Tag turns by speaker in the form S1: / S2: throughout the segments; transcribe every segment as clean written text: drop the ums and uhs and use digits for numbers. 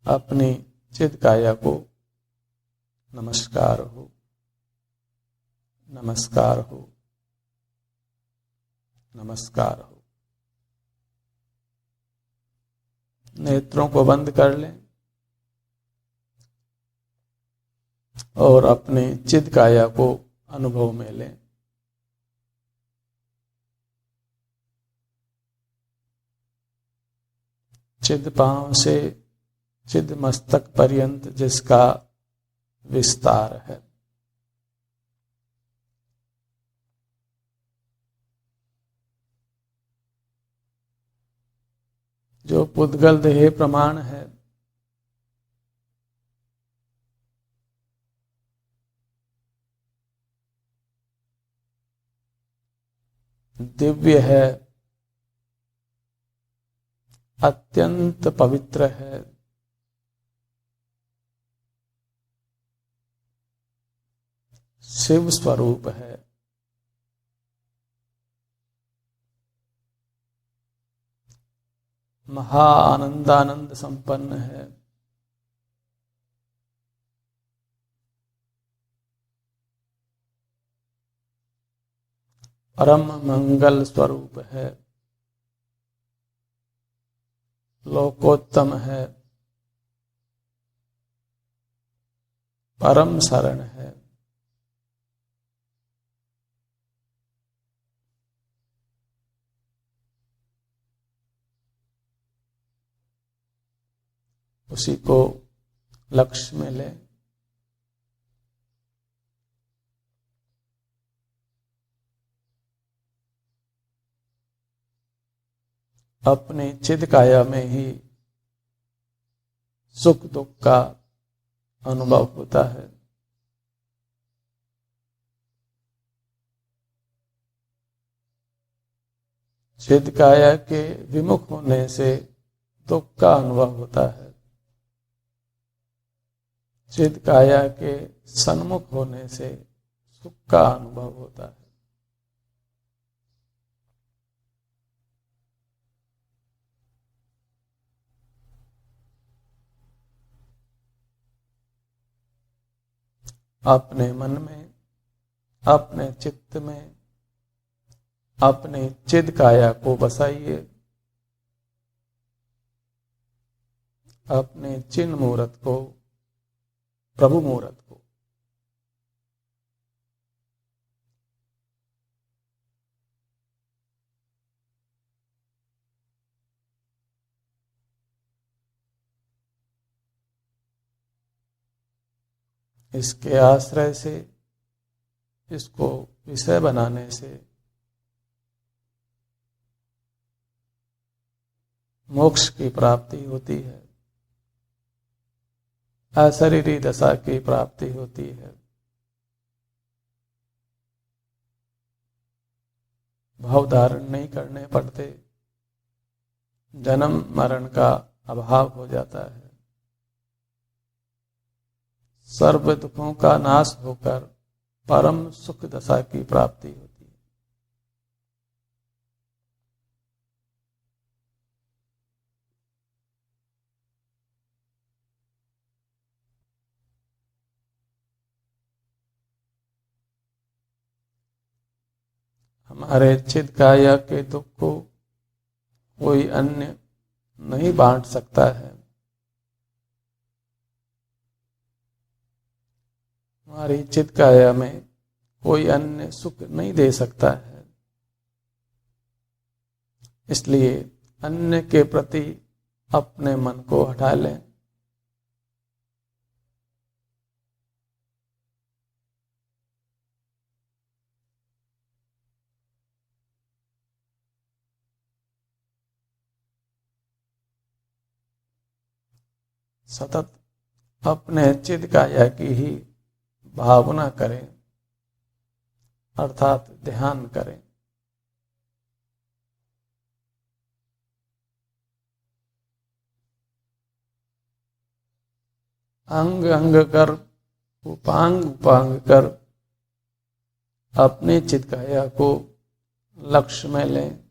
S1: अपनी चिद काया को नमस्कार हो, नमस्कार हो, नमस्कार हो। नेत्रों को बंद कर लें और अपने चिद काया को अनुभव में लें। चिद पांव से चिद मस्तक पर्यंत जिसका विस्तार है, जो पुद्गल देह प्रमाण है, दिव्य है, अत्यंत पवित्र है, शिव स्वरूप है, महा आनंदानंद संपन्न है, परम मंगल स्वरूप है, लोकोत्तम है, परम शरण है। उसी को लक्ष्य में लें। अपने चिद काया में ही सुख दुख का अनुभव होता है। चिद काया के विमुख होने से दुख का अनुभव होता है, चिद काया के सन्मुख होने से सुख का अनुभव होता है। अपने मन में, अपने चित्त में, अपने चिद काया को बसाइए। अपने चिन्ह मूर्त को, प्रभु मूर्त को। इसके आश्रय से, इसको विषय बनाने से मोक्ष की प्राप्ति होती है, अशरीरी दशा की प्राप्ति होती है, भाव धारण नहीं करने पड़ते, जन्म मरण का अभाव हो जाता है, सर्व दुखों का नाश होकर परम सुख दशा की प्राप्ति होती है। हमारे चिद काया के दुख को कोई अन्य नहीं बांट सकता है। हमारी चिद काया में कोई अन्य सुख नहीं दे सकता है। इसलिए अन्य के प्रति अपने मन को हटा लें। सतत अपने चिद काया की ही भावना करें, अर्थात ध्यान करें। अंग अंग कर, उपांग उपांग कर अपने चिद काया को लक्ष्य में लें।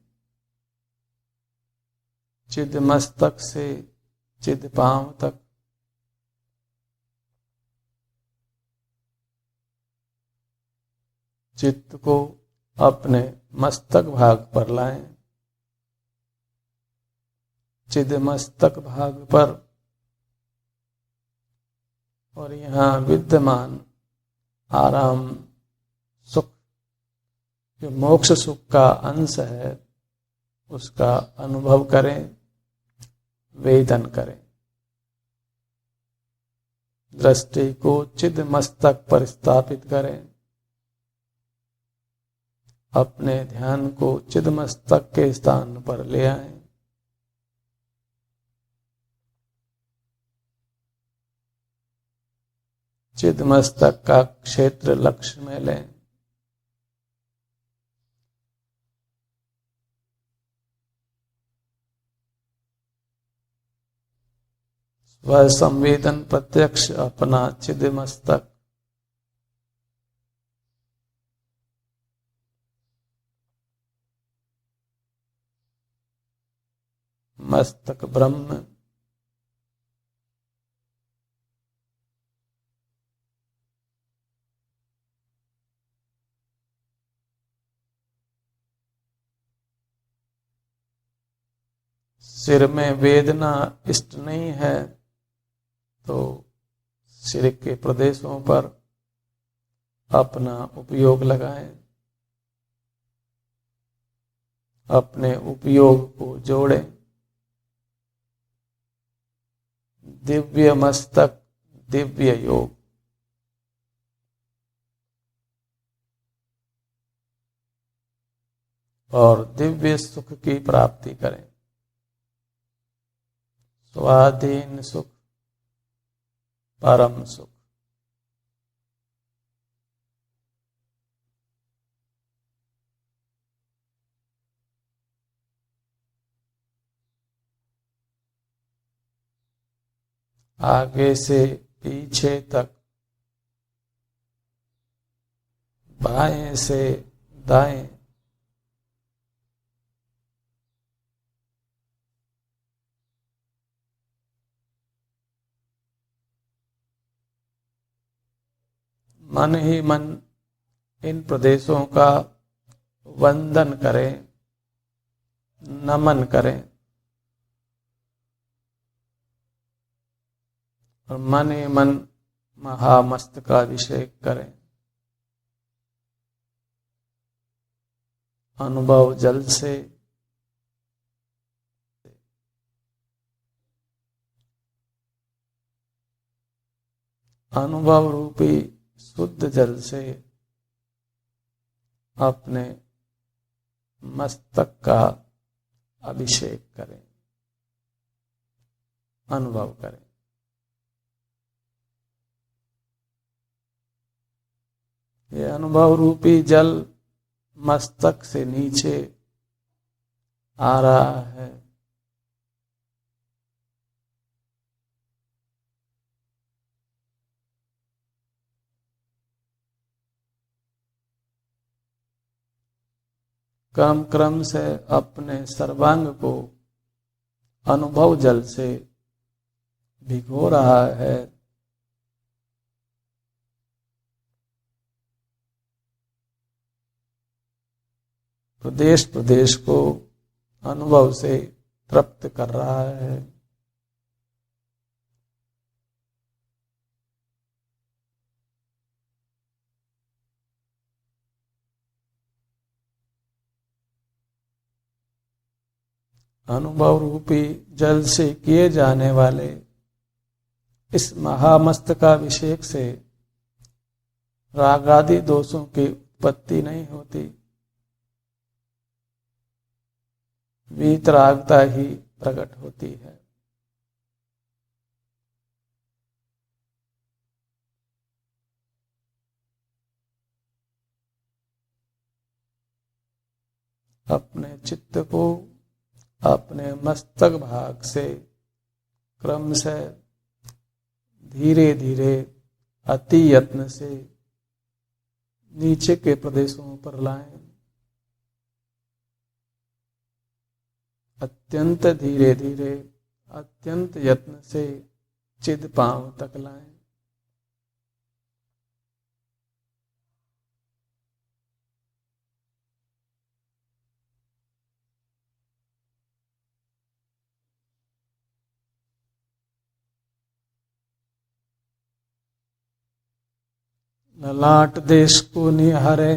S1: चिद मस्तक से चिद पांव तक चित्त को अपने मस्तक भाग पर लाएं। चिद मस्तक भाग पर और यहाँ विद्यमान आराम सुख, जो मोक्ष सुख का अंश है, उसका अनुभव करें, वेदन करें। दृष्टि को चिद मस्तक पर स्थापित करें। अपने ध्यान को चिद मस्तक के स्थान पर ले आएं। चिद मस्तक का क्षेत्र लक्ष्य में लें। वह संवेदन प्रत्यक्ष अपना चिद मस्तक मस्तक ब्रह्म सिर में वेदना इष्ट नहीं है तो सिर के प्रदेशों पर अपना उपयोग लगाएं। अपने उपयोग को जोड़ें। दिव्य मस्तक दिव्य योग। और दिव्य सुख की प्राप्ति करें। स्वाधीन सुख, परम सुख। आगे से पीछे तक, बाएं से दाएं, मन ही मन इन प्रदेशों का वंदन करें, नमन करें। और मन ही मन महामस्तकाभिषेक करें। अनुभव जल से अनुभव रूपी शुद्ध जल से अपने मस्तक का अभिषेक करें, अनुभव करें। ये अनुभव रूपी जल मस्तक से नीचे आ रहा है। क्रम क्रम से अपने सर्वांग को अनुभव जल से भिगो रहा है। प्रदेश प्रदेश को अनुभव से तृप्त कर रहा है। अनुभव रूपी जल से किए जाने वाले इस महामस्तकाभिषेक से रागादि दोषों की उत्पत्ति नहीं होती। वीतरागता ही प्रकट होती है। अपने चित्त को अपने मस्तक भाग से क्रम से धीरे धीरे अति यत्न से नीचे के प्रदेशों पर लाएं। अत्यंत धीरे धीरे अत्यंत यत्न से चिद पांव तक लाएं। ललाट देश को निहारे,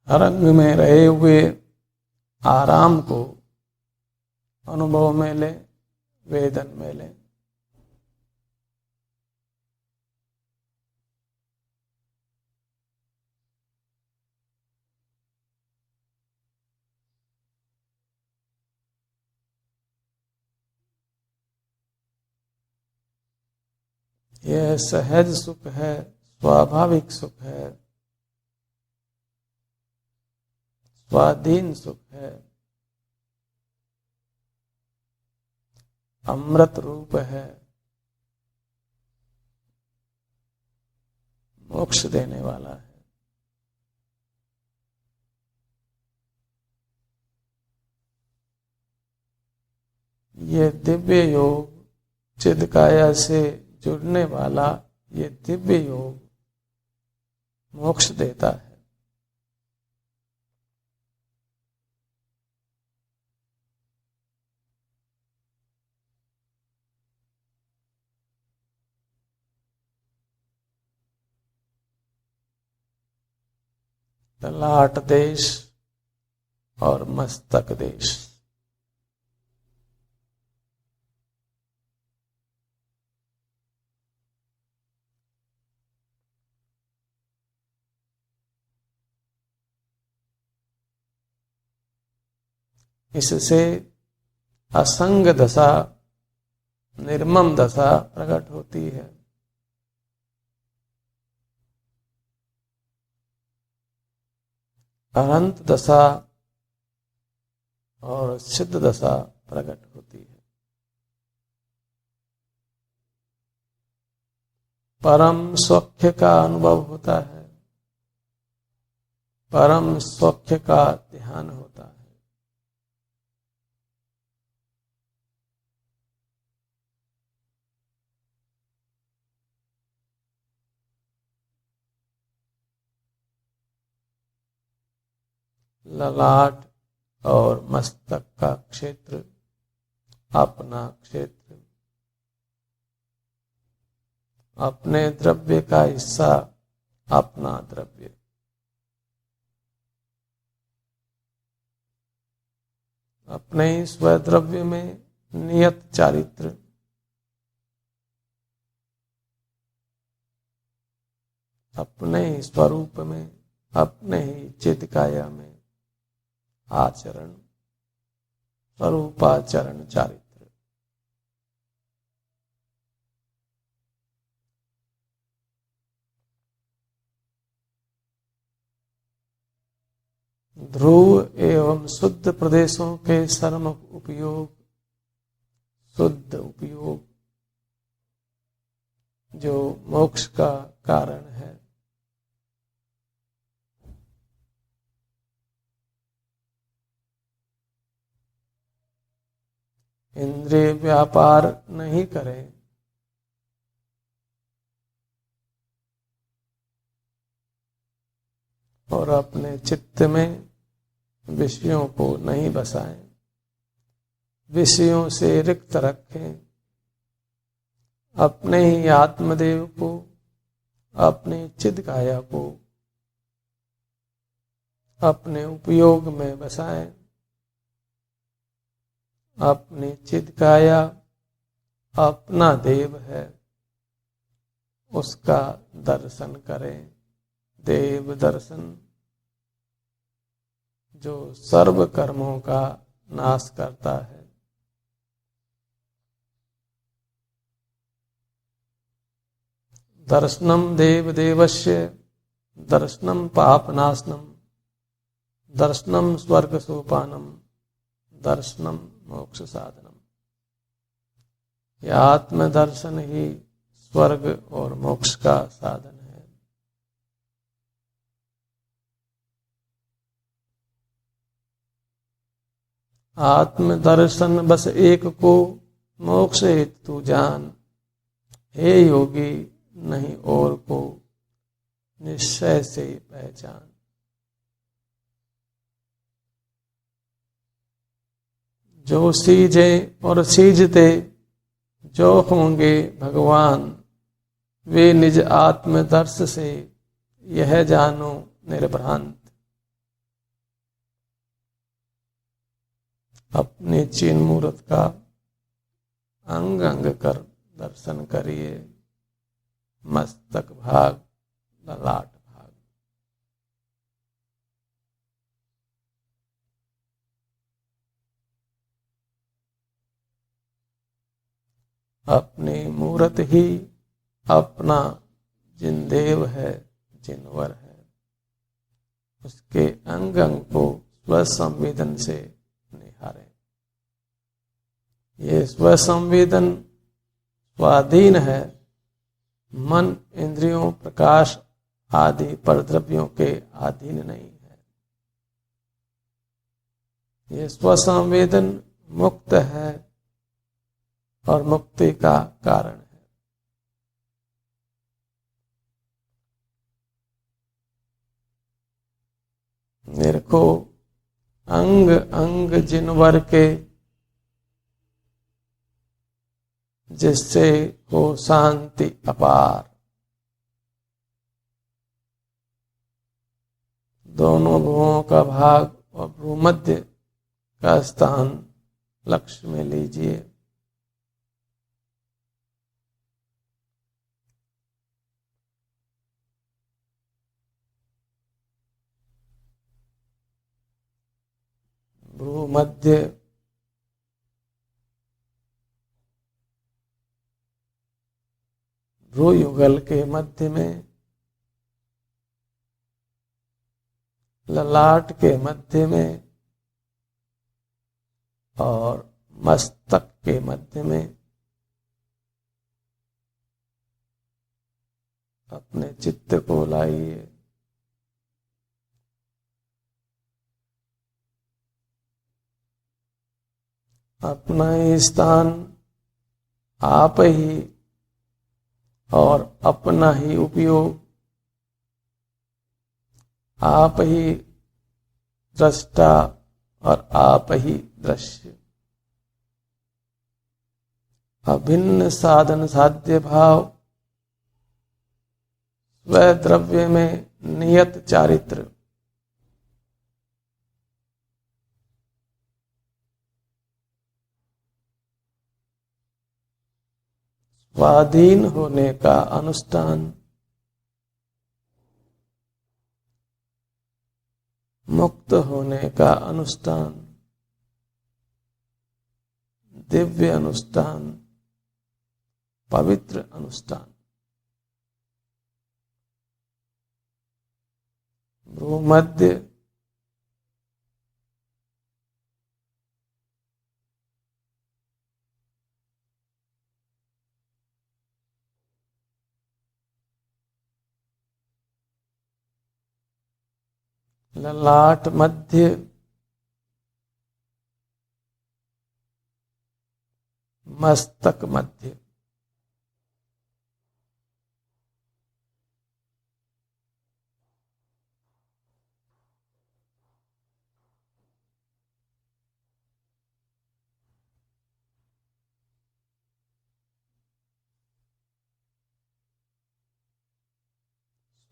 S1: रंग में रहे हुए आराम को अनुभव में ले, वेदन में ले। यह सहज सुख है, स्वाभाविक सुख है, स्वाधीन सुख है, अमृत रूप है, मोक्ष देने वाला है। ये दिव्य योग, चिदकाया से जुड़ने वाला ये दिव्य योग मोक्ष देता है। ललाट देश और मस्तक देश, इससे असंग दशा, निर्मम दशा प्रकट होती है। अनंत दशा और सिद्ध दशा प्रकट होती है। परम सौख्य का अनुभव होता है, परम सौख्य का ध्यान होता है। ललाट और मस्तक का क्षेत्र अपना क्षेत्र, अपने द्रव्य का हिस्सा अपना द्रव्य। अपने ही स्वद्रव्य में नियत चारित्र, अपने ही स्वरूप में, अपने ही चिदकाया में आचरण, स्वरूपाचरण चारित्र। ध्रुव एवं शुद्ध प्रदेशों के सर्वमुख उपयोग, शुद्ध उपयोग जो मोक्ष का कारण है। इंद्रिय व्यापार नहीं करें, और अपने चित्त में विषयों को नहीं बसाएं, विषयों से रिक्त रखें। अपने ही आत्मदेव को, अपने चिदकाया को अपने उपयोग में बसाएं। अपनी चिदकाया अपना देव है, उसका दर्शन करें। देव दर्शन जो सर्व कर्मों का नाश करता है। दर्शनम देव देवस्य, दर्शनम पापनाशनम, दर्शनम स्वर्ग सोपानम, दर्शनम मोक्ष साधनम। यह आत्मदर्शन ही स्वर्ग और मोक्ष का साधन है। आत्मदर्शन बस एक को मोक्ष हेतु जान। हे योगी नहीं और को निश्चय से पहचान। जो सीजे और सीजते जो होंगे भगवान, वे निज आत्मदर्श से यह जानो निर्भ्रांत। अपने चिन्ह मूर्त का अंग अंग कर दर्शन करिए, मस्तक भाग ललाट भाग। अपनी मूर्त ही अपना जिनदेव है, जिनवर है। उसके अंग अंग को स्वसंवेदन से निहारें। ये स्वसंवेदन स्वाधीन है, मन इंद्रियों प्रकाश आदि परद्रव्यों के अधीन नहीं है। ये स्वसंवेदन मुक्त है और मुक्ति का कारण है। मेरे को अंग अंग जिनवर के, जिससे हो शांति अपार। दोनों भुवों का भाग और भूमध्य का स्थान लक्ष्य में लीजिए। भूमध्य भ्रूयुगल के मध्य में, ललाट के मध्य में और मस्तक के मध्य में अपने चित्त को लाइए। अपना ही स्थान आप ही और अपना ही उपयोग आप ही दृष्टा और आप ही दृश्य। अभिन्न साधन साध्य भाव, स्वद्रव्य में नियत चारित्र। स्वाधीन होने का अनुष्ठान, मुक्त होने का अनुष्ठान, दिव्य अनुष्ठान, पवित्र अनुष्ठान। भूमध्य ललाट मध्य, मस्तक मध्य।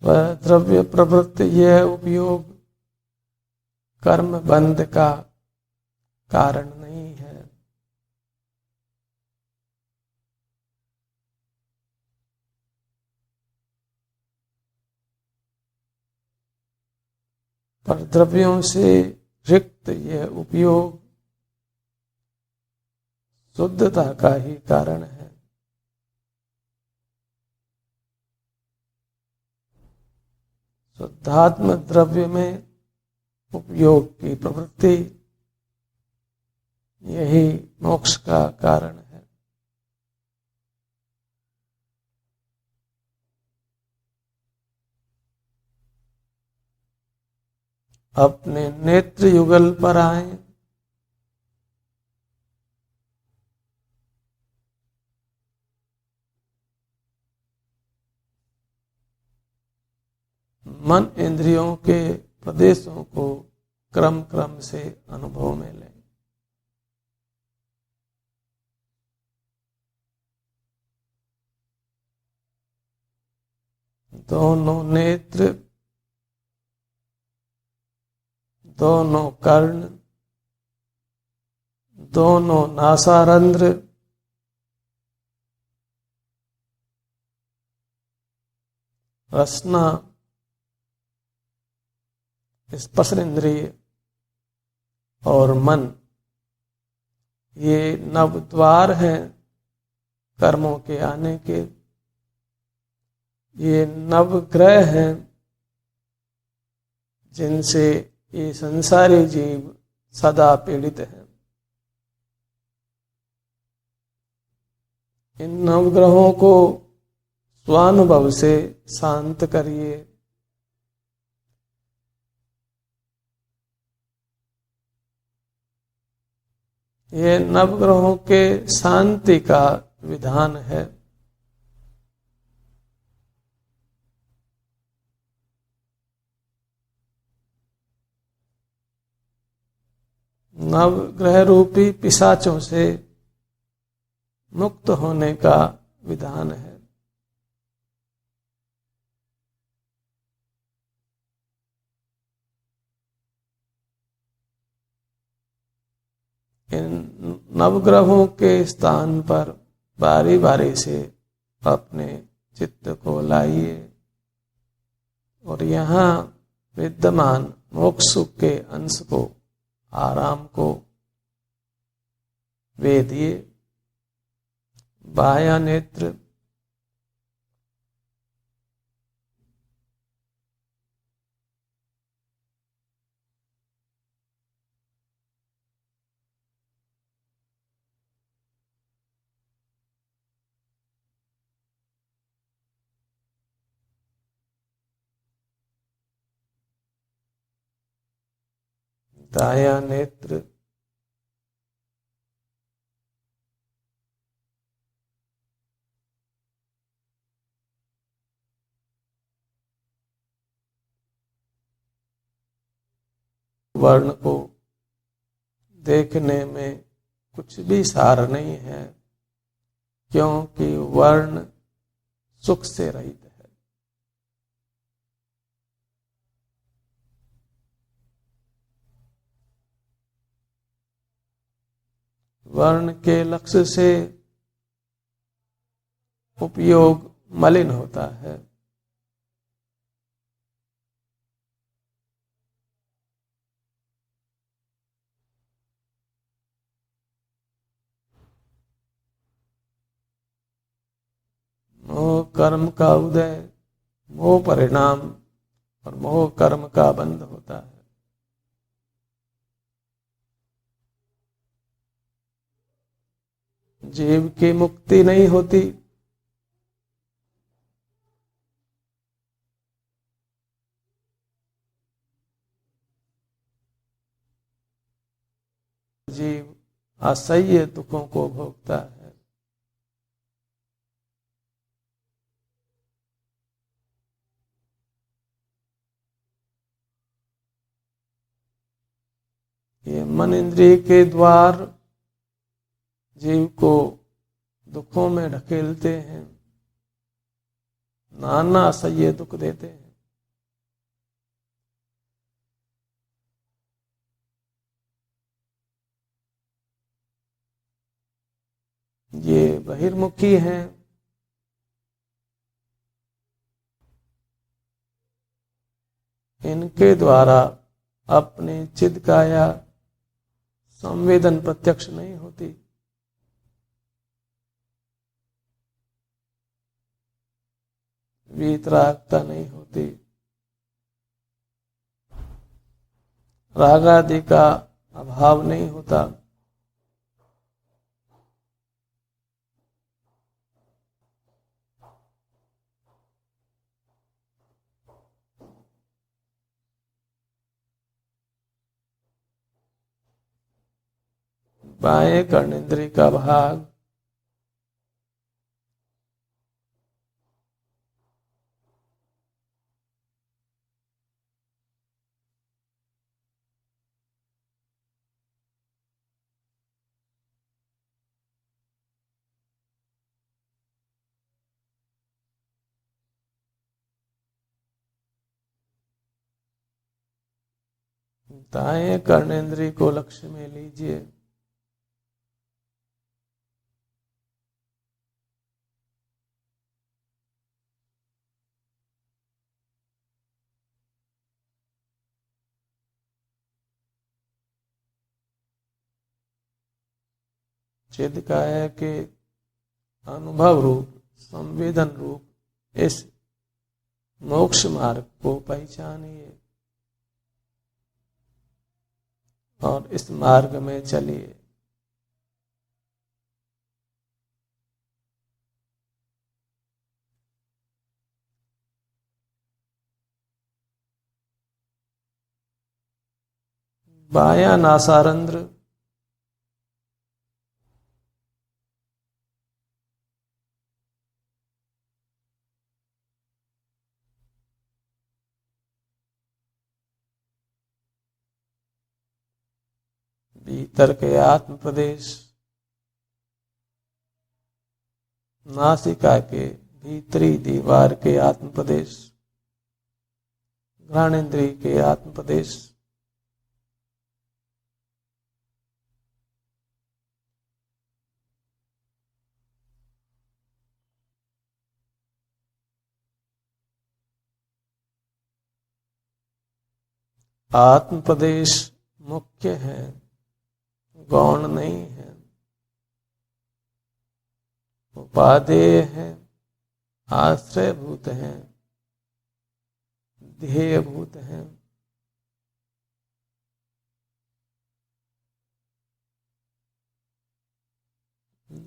S1: द्रव्य प्रवृत्ति यह उपयोग कर्म बंध का कारण नहीं है। पर द्रव्यों से रिक्त यह उपयोग शुद्धता का ही कारण है। शुद्धात्म द्रव्य में उपयोग की प्रवृत्ति यही मोक्ष का कारण है। अपने नेत्र युगल पर आए। मन इंद्रियों के प्रदेशों को क्रम क्रम से अनुभव में लें। दोनों नेत्र, दोनों कर्ण, दोनों नासारंध्र, रसना, स्पर्श इंद्रिय और मन, ये नव द्वार हैं कर्मों के आने के। ये नव ग्रह हैं जिनसे ये संसारी जीव सदा पीड़ित हैं। इन नवग्रहों को स्वानुभव से शांत करिए। ये नवग्रहों के शांति का विधान है। नवग्रह रूपी पिशाचों से मुक्त होने का विधान है। इन नवग्रहों के स्थान पर बारी बारी से अपने चित्त को लाइए और यहाँ विद्यमान मोक्ष सुख के अंश को, आराम को वेदिए। बाह्य नेत्र, दायां नेत्र, वर्ण को देखने में कुछ भी सार नहीं है, क्योंकि वर्ण सुख से रहित है। वर्ण के लक्ष्य से उपयोग मलिन होता है। मोह कर्म का उदय, मोह परिणाम और मोह कर्म का बंध होता है। जीव की मुक्ति नहीं होती। जीव असह्य दुखों को भोगता है। ये मन इंद्रिय के द्वार जीव को दुखों में ढकेलते हैं, नाना असह्य दुख देते हैं। ये बहिर्मुखी हैं। इनके द्वारा अपनी चिदकाया संवेदन प्रत्यक्ष नहीं होती। वीतरागता नहीं होती। राग आदि का अभाव नहीं होता। बाएं कर्णेंद्रिय का भाग दाएं कर्णेंद्रिय को लक्ष्य में लीजिए। चिदकाय के अनुभव रूप, संवेदन रूप इस मोक्ष मार्ग को पहचानिए और इस मार्ग में चलिए। बायां नासारंध्र भीतर के आत्म प्रदेश, नासिका के भीतरी दीवार के आत्म प्रदेश, घ्राणेन्द्रिय के आत्म प्रदेश, आत्म प्रदेश मुख्य है, गौण नहीं है। उपादेय है, आश्रयभूत है, ध्येयभूत है।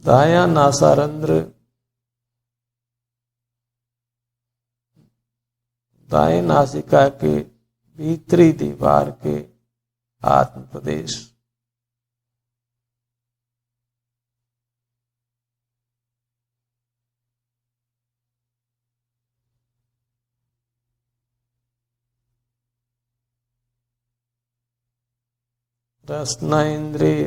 S1: दायां नासारंध्र दाएं नासिका के भीतरी दीवार के आत्म प्रदेश, रसना इंद्रिय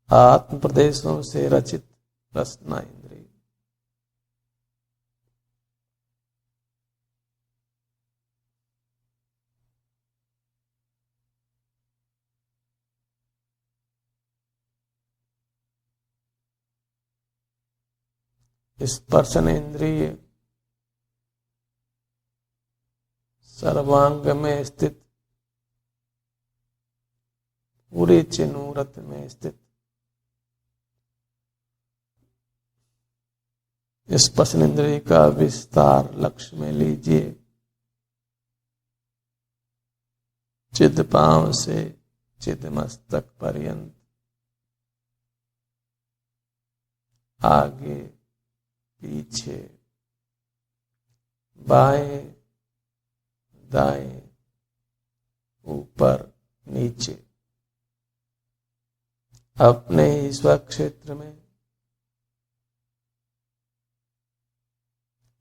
S1: आत्म प्रदेशों से रचित रसना इंद्रिय, स्पर्शन इंद्रिय सर्वांग में स्थित, पूरे चिन्हूरत में स्थित स्पर्शन इंद्रिय का विस्तार लक्ष्य में लीजिए। चिद पांव से चिद मस्तक पर्यंत, आगे पीछे, बाएं दाएं, ऊपर नीचे, अपने ही स्वक्षेत्र में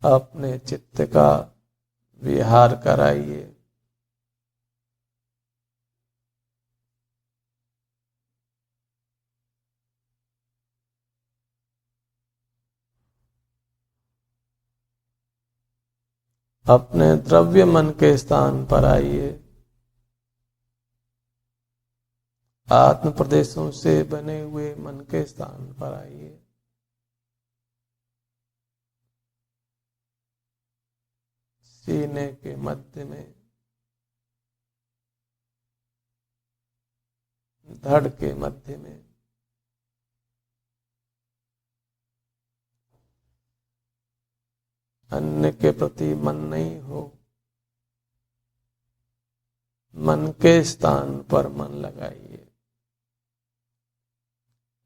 S1: अपने चित्त का विहार कराइए। अपने द्रव्य मन के स्थान पर आइए। आत्म प्रदेशों से बने हुए मन के स्थान पर आइए। सीने के मध्य में, धड़ के मध्य में, अन्य के प्रति मन नहीं हो, मन के स्थान पर मन लगाइए।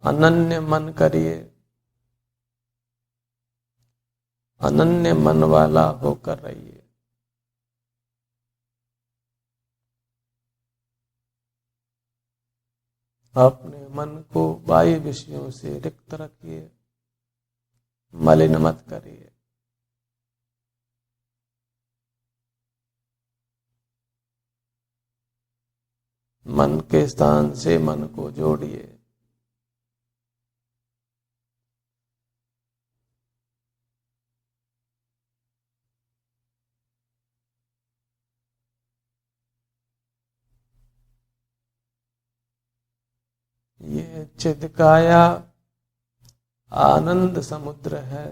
S1: अनन्य मन करिए, अनन्य मन वाला होकर रहिए। अपने मन को बाह्य विषयों से रिक्त रखिए, मलिन मत करिए। मन के स्थान से मन को जोड़िए। ये चिदकाया आनंद समुद्र है,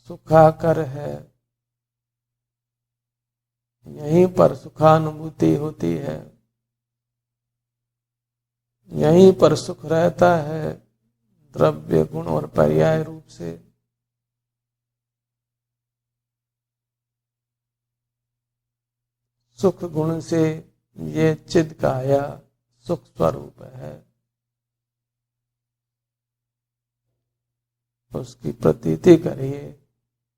S1: सुखाकर है। यहीं पर सुखानुभूति होती है, यहीं पर सुख रहता है, द्रव्य गुण और पर्याय रूप से। सुख गुण से ये चिदकाया सुख स्वरूप है, उसकी प्रतीति करिए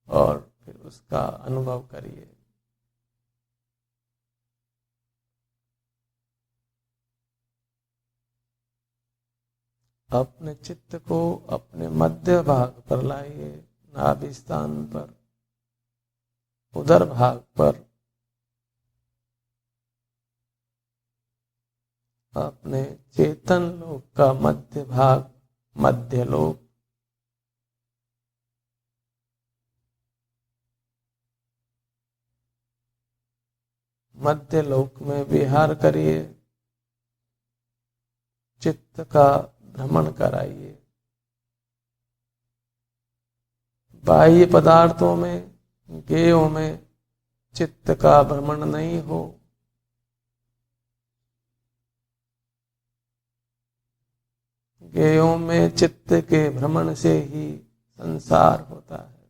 S1: और फिर उसका अनुभव करिए। अपने चित्त को अपने मध्य भाग पर लाइए, नाभि स्थान पर, उदर भाग पर। अपने चेतन लोक का मध्य भाग, मध्य लोक, मध्य लोक में विहार करिए, चित्त का भ्रमण कराइए। बाह्य पदार्थों में, गेयों में चित्त का भ्रमण नहीं हो। गेयों में चित्त के भ्रमण से ही संसार होता है।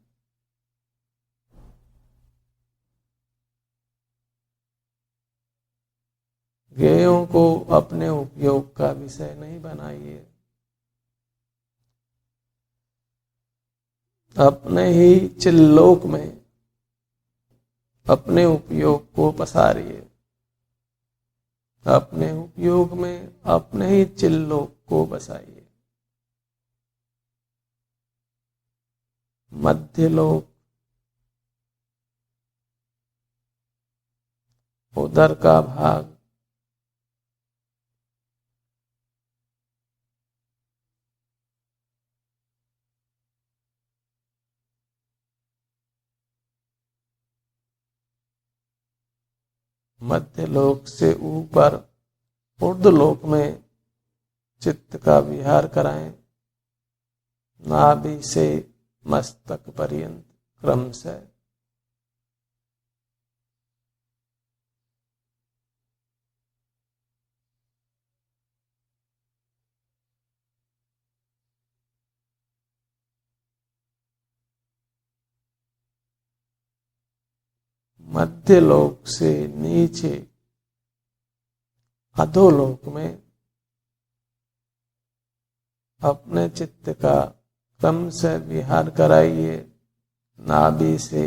S1: गेयों को अपने उपयोग का विषय नहीं बनाइए, अपने ही चिल्लोक में अपने उपयोग को पसारिए, अपने उपयोग में अपने ही चिल्लोक को बसाइए। मध्य लोक, उदर का भाग, मध्य लोक से ऊपर ऊर्ध्व लोक में चित्त का विहार कराएं, नाभि से मस्तक पर्यंत क्रमशः। मध्य लोक से नीचे अधोलोक में अपने चित्त का क्रम से विहार कराइए, नाभि से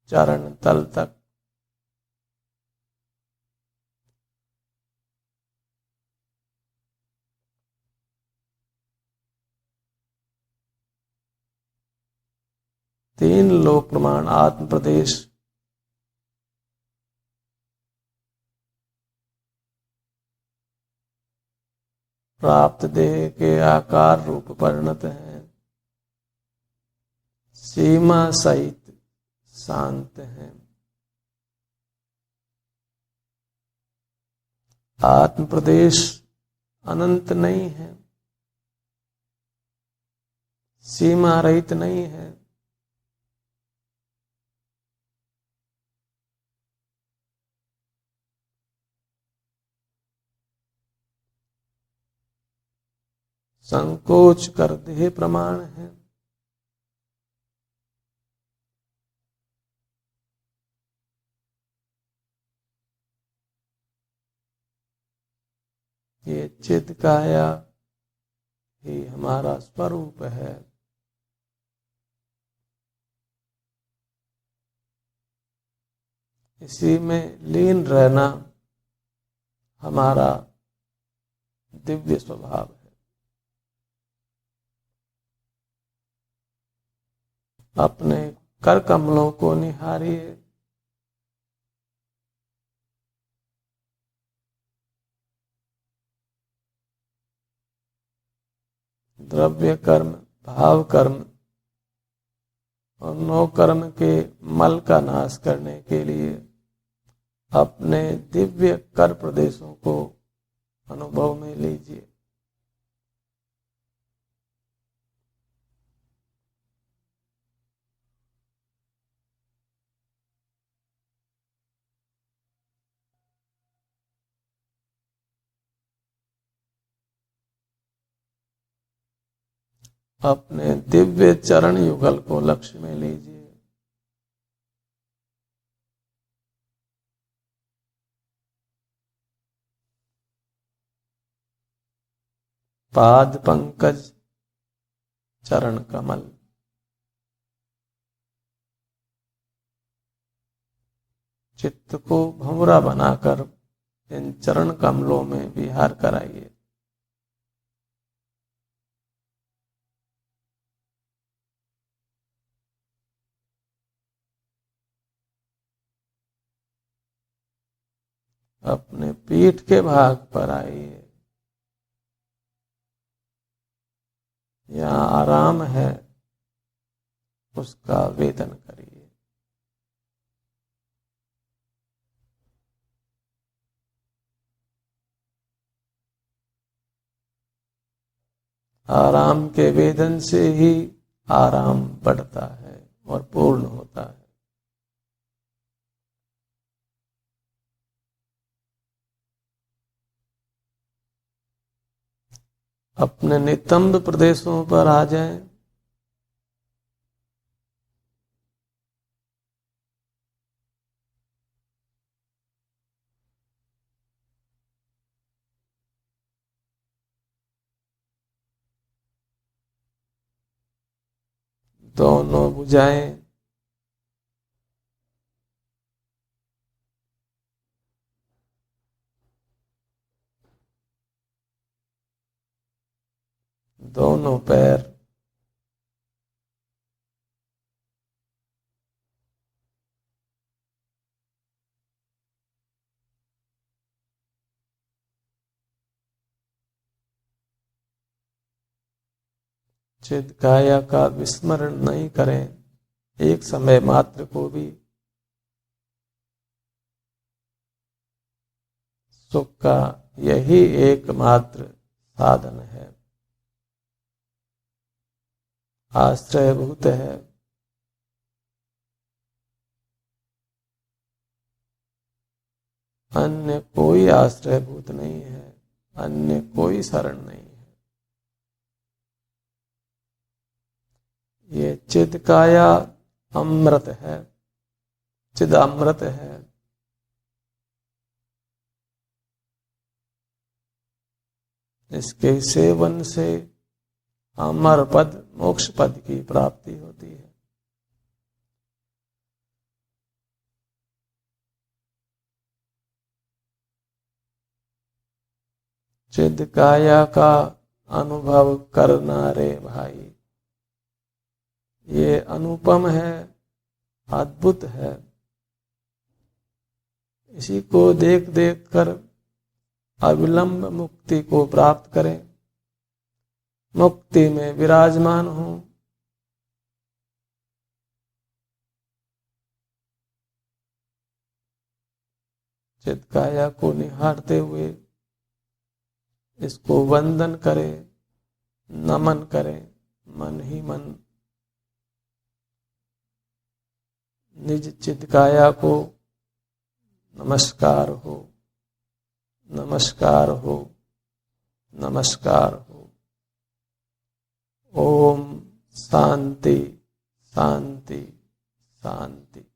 S1: चरण तल तक। तीन लोक प्रमाण आत्म प्रदेश प्राप्त देह के आकार रूप परिणत हैं, सीमा सहित शांत हैं। आत्म प्रदेश अनंत नहीं है, सीमा रहित नहीं है। संकोच कर देह प्रमाण है। ये चिद काया ही हमारा स्वरूप है। इसी में लीन रहना हमारा दिव्य स्वभाव है। अपने कर कमलों को निहारिए, द्रव्य कर्म, भाव कर्म और नौ कर्म के मल का नाश करने के लिए अपने दिव्य कर प्रदेशों को अनुभव में लीजिए। अपने दिव्य चरण युगल को लक्ष्य में लीजिए। पाद पंकज चरण कमल, चित्त को भंवरा बनाकर इन चरण कमलों में विहार कराइए। अपने पीठ के भाग पर आइए। यहाँ आराम है, उसका वेदन करिए। आराम के वेदन से ही आराम बढ़ता है और पूर्ण होता है। अपने नितंब प्रदेशों पर आ जाएं। दोनों भुजाएं दोनों पैर चिद काया का विस्मरण नहीं करें, एक समय मात्र को भी। सुख का यही एकमात्र साधन है, आश्रयभूत है। अन्य कोई आश्रयभूत नहीं है, अन्य कोई शरण नहीं है। ये चिद काया अमृत है, चिदामृत है। इसके सेवन से अमर पद, मोक्ष पद की प्राप्ति होती है। चिद काया का अनुभव करना रे भाई, ये अनुपम है, अद्भुत है। इसी को देख देख कर अविलंब मुक्ति को प्राप्त करें, मुक्ति में विराजमान हो। चिद काया को निहारते हुए इसको वंदन करें, नमन करें, मन ही मन निज चिद काया को नमस्कार हो, नमस्कार हो, नमस्कार हो। ओम शांति शांति शांति।